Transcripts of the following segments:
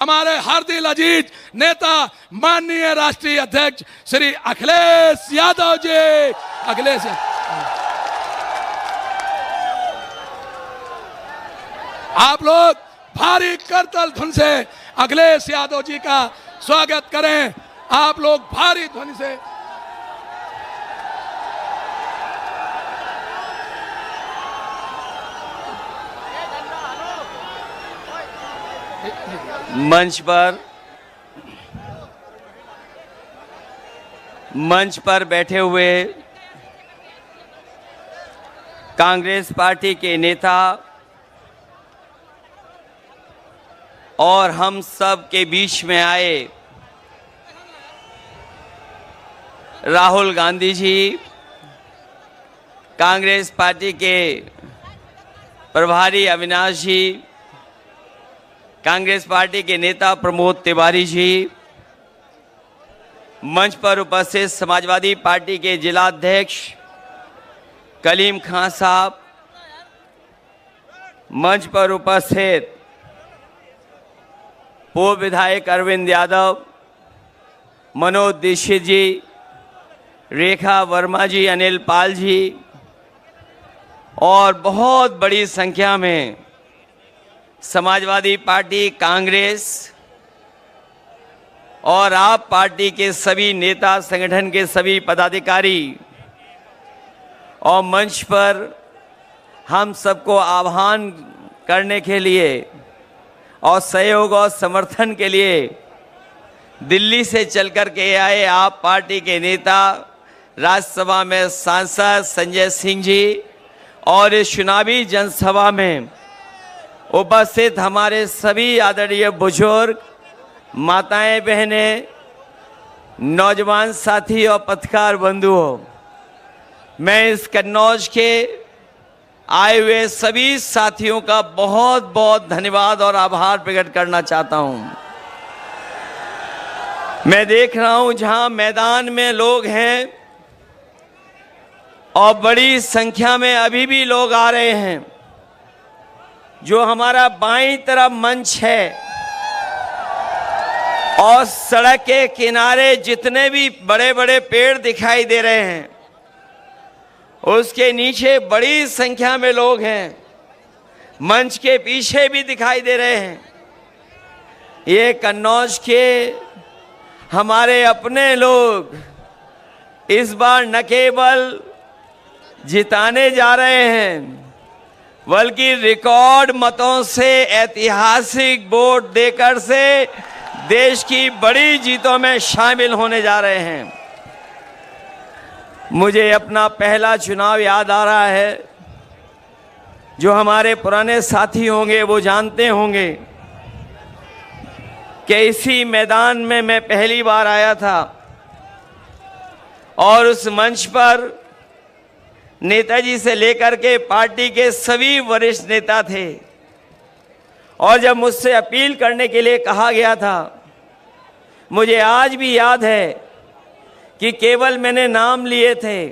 हमारे हर दिल अजीज नेता माननीय राष्ट्रीय अध्यक्ष श्री अखिलेश यादव जी। अखिलेश आप लोग भारी करतल धुन से अखिलेश यादव जी का स्वागत करें। आप लोग भारी ध्वनि से। मंच पर बैठे हुए कांग्रेस पार्टी के नेता और हम सब के बीच में आए राहुल गांधी जी, कांग्रेस पार्टी के प्रभारी अविनाश जी, कांग्रेस पार्टी के नेता प्रमोद तिवारी जी, मंच पर उपस्थित समाजवादी पार्टी के जिलाध्यक्ष कलीम खान साहब, मंच पर उपस्थित पूर्व विधायक अरविंद यादव, मनोज दीक्षित जी, रेखा वर्मा जी, अनिल पाल जी और बहुत बड़ी संख्या में समाजवादी पार्टी, कांग्रेस और आप पार्टी के सभी नेता, संगठन के सभी पदाधिकारी और मंच पर हम सबको आह्वान करने के लिए और सहयोग और समर्थन के लिए दिल्ली से चल कर के आए आप पार्टी के नेता, राज्यसभा में सांसद संजय सिंह जी और इस चुनावी जनसभा में उपस्थित हमारे सभी आदरणीय बुजुर्ग, माताएं, बहनें, नौजवान साथी और पत्रकार बंधुओं, मैं इस कन्नौज के आए हुए सभी साथियों का बहुत बहुत धन्यवाद और आभार प्रकट करना चाहता हूं। मैं देख रहा हूं जहां मैदान में लोग हैं और बड़ी संख्या में अभी भी लोग आ रहे हैं। जो हमारा बाईं तरफ मंच है और सड़क के किनारे जितने भी बड़े बड़े पेड़ दिखाई दे रहे हैं उसके नीचे बड़ी संख्या में लोग हैं। मंच के पीछे भी दिखाई दे रहे हैं। ये कन्नौज के हमारे अपने लोग इस बार न केवल जिताने जा रहे हैं बल्कि रिकॉर्ड मतों से, ऐतिहासिक वोट देकर से देश की बड़ी जीतों में शामिल होने जा रहे हैं। मुझे अपना पहला चुनाव याद आ रहा है। जो हमारे पुराने साथी होंगे वो जानते होंगे कि इसी मैदान में मैं पहली बार आया था और उस मंच पर नेताजी से लेकर के पार्टी के सभी वरिष्ठ नेता थे और जब मुझसे अपील करने के लिए कहा गया था, मुझे आज भी याद है कि केवल मैंने नाम लिए थे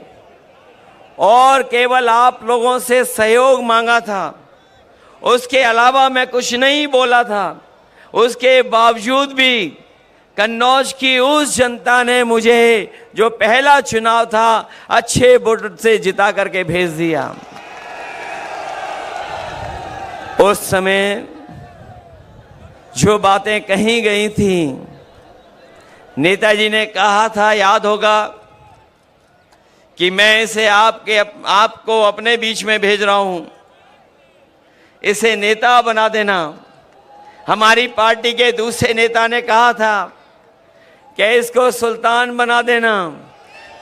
और केवल आप लोगों से सहयोग मांगा था, उसके अलावा मैं कुछ नहीं बोला था। उसके बावजूद भी कन्नौज की उस जनता ने मुझे जो पहला चुनाव था अच्छे वोट से जिता करके भेज दिया। उस समय जो बातें कही गई थी, नेताजी ने कहा था, याद होगा, कि मैं इसे आपको अपने बीच में भेज रहा हूं, इसे नेता बना देना। हमारी पार्टी के दूसरे नेता ने कहा था कि इसको सुल्तान बना देना।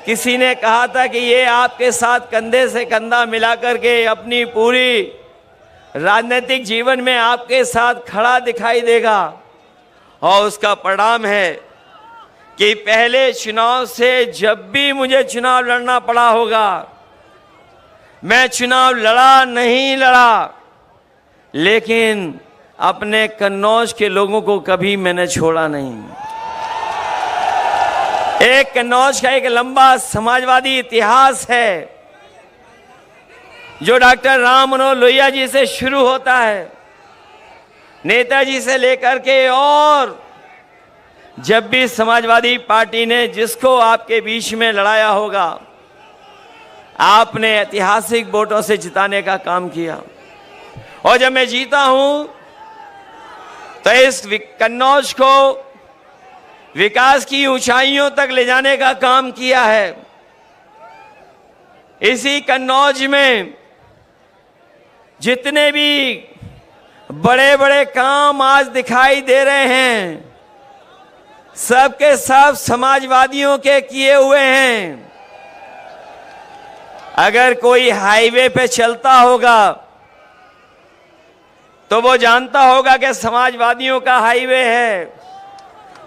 किसी ने कहा था कि ये आपके साथ कंधे से कंधा मिलाकर के अपनी पूरी राजनीतिक जीवन में आपके साथ खड़ा दिखाई देगा। और उसका परिणाम है कि पहले चुनाव से जब भी मुझे चुनाव लड़ना पड़ा होगा, मैं चुनाव लड़ा नहीं लड़ा, लेकिन अपने कन्नौज के लोगों को कभी मैंने छोड़ा नहीं। एक कन्नौज का एक लंबा समाजवादी इतिहास है जो डॉक्टर राम मनोहर लोहिया जी से शुरू होता है। नेताजी से लेकर के, और जब भी समाजवादी पार्टी ने जिसको आपके बीच में लड़ाया होगा, आपने ऐतिहासिक वोटों से जिताने का काम किया। और जब मैं जीता हूं तो इस कन्नौज को विकास की ऊंचाइयों तक ले जाने का काम किया है। इसी कन्नौज में जितने भी बड़े बड़े काम आज दिखाई दे रहे हैं, सबके सब समाजवादियों के किए हुए हैं। अगर कोई हाईवे पे चलता होगा तो वो जानता होगा कि समाजवादियों का हाईवे है।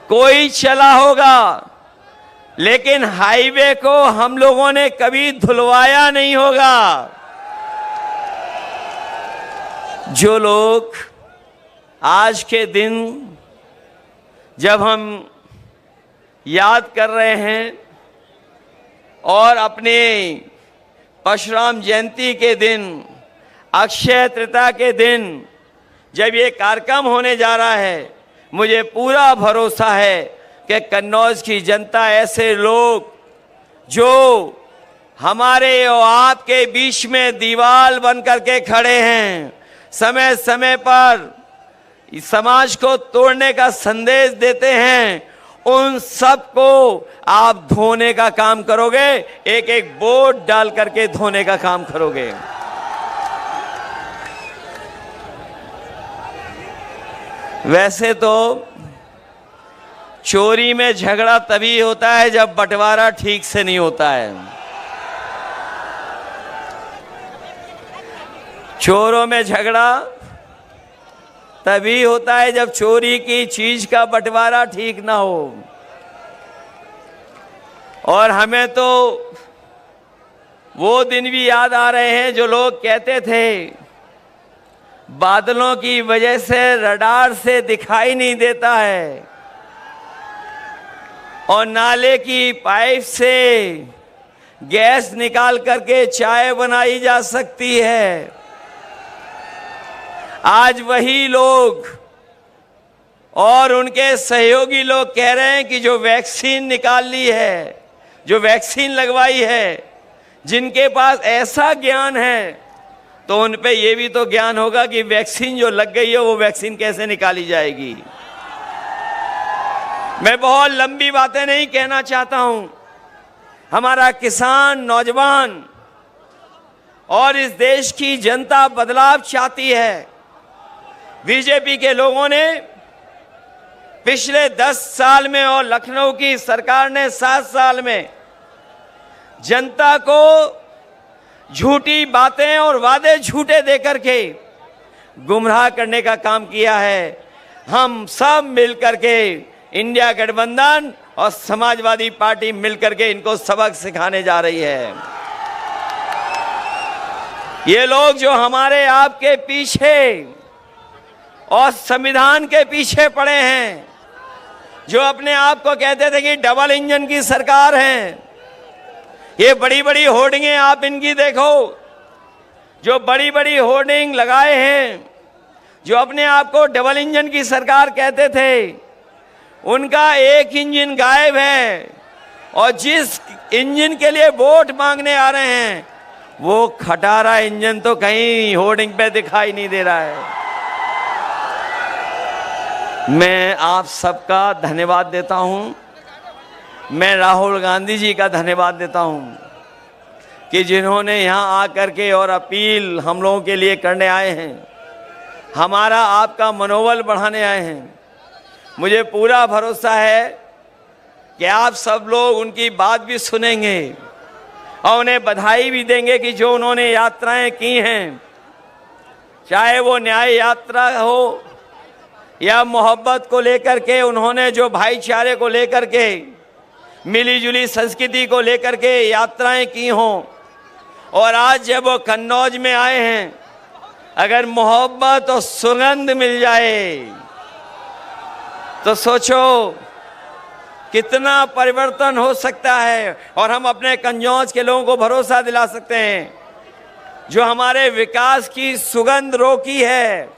कोई चला होगा, लेकिन हाईवे को हम लोगों ने कभी धुलवाया नहीं होगा। जो लोग आज के दिन जब हम याद कर रहे हैं और अपने परशुराम जयंती के दिन, अक्षय तृतीया के दिन जब ये कार्यक्रम होने जा रहा है, मुझे पूरा भरोसा है कि कन्नौज की जनता, ऐसे लोग जो हमारे और आपके बीच में दीवार बन करके खड़े हैं, समय समय पर समाज को तोड़ने का संदेश देते हैं, उन सबको आप धोने का काम करोगे, एक एक वोट डाल करके धोने का काम करोगे। वैसे तो चोरी में झगड़ा तभी होता है जब बंटवारा ठीक से नहीं होता है। चोरों में झगड़ा तभी होता है जब चोरी की चीज का बंटवारा ठीक ना हो। और हमें तो वो दिन भी याद आ रहे हैं जो लोग कहते थे बादलों की वजह से रडार से दिखाई नहीं देता है और नाले की पाइप से गैस निकाल करके चाय बनाई जा सकती है। आज वही लोग और उनके सहयोगी लोग कह रहे हैं कि जो वैक्सीन निकाल ली है, जो वैक्सीन लगवाई है, जिनके पास ऐसा ज्ञान है तो उन पे ये भी तो ज्ञान होगा कि वैक्सीन जो लग गई है वो वैक्सीन कैसे निकाली जाएगी। मैं बहुत लंबी बातें नहीं कहना चाहता हूं। हमारा किसान, नौजवान और इस देश की जनता बदलाव चाहती है। बीजेपी के लोगों ने पिछले 10 साल में और लखनऊ की सरकार ने 7 साल में जनता को झूठी बातें और वादे झूठे देकर के गुमराह करने का काम किया है। हम सब मिलकर के, इंडिया गठबंधन और समाजवादी पार्टी मिलकर के इनको सबक सिखाने जा रही है। ये लोग जो हमारे आपके पीछे और संविधान के पीछे पड़े हैं, जो अपने आप को कहते थे कि डबल इंजन की सरकार है, ये बड़ी बड़ी होर्डिंगें आप इनकी देखो, जो बड़ी बड़ी होर्डिंग लगाए हैं, जो अपने आप को डबल इंजन की सरकार कहते थे, उनका एक इंजन गायब है और जिस इंजन के लिए वोट मांगने आ रहे हैं वो खटारा इंजन तो कहीं होर्डिंग पे दिखाई नहीं दे रहा है। मैं आप सबका धन्यवाद देता हूं। मैं राहुल गांधी जी का धन्यवाद देता हूं कि जिन्होंने यहां आकर के और अपील हम लोगों के लिए करने आए हैं, हमारा आपका मनोबल बढ़ाने आए हैं। मुझे पूरा भरोसा है कि आप सब लोग उनकी बात भी सुनेंगे और उन्हें बधाई भी देंगे कि जो उन्होंने यात्राएं की हैं, चाहे वो न्याय यात्रा हो या मोहब्बत को लेकर के, उन्होंने जो भाईचारे को लेकर के, मिलीजुली संस्कृति को लेकर के यात्राएं की हों, और आज जब वो कन्नौज में आए हैं, अगर मोहब्बत और सुगंध मिल जाए तो सोचो कितना परिवर्तन हो सकता है। और हम अपने कन्नौज के लोगों को भरोसा दिला सकते हैं, जो हमारे विकास की सुगंध रोकी है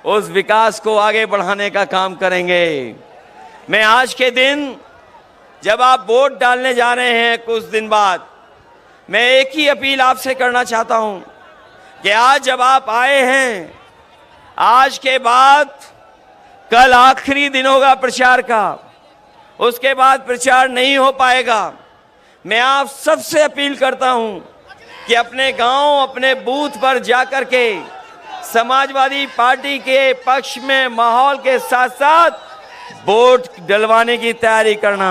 उस विकास को आगे बढ़ाने का काम करेंगे। मैं आज के दिन जब आप वोट डालने जा रहे हैं कुछ दिन बाद, मैं एक ही अपील आपसे करना चाहता हूं कि आज जब आप आए हैं, आज के बाद कल आखिरी दिन होगा प्रचार का, उसके बाद प्रचार नहीं हो पाएगा। मैं आप सबसे अपील करता हूं कि अपने गांव, अपने बूथ पर जाकर के समाजवादी पार्टी के पक्ष में माहौल के साथ साथ वोट डलवाने की तैयारी करना।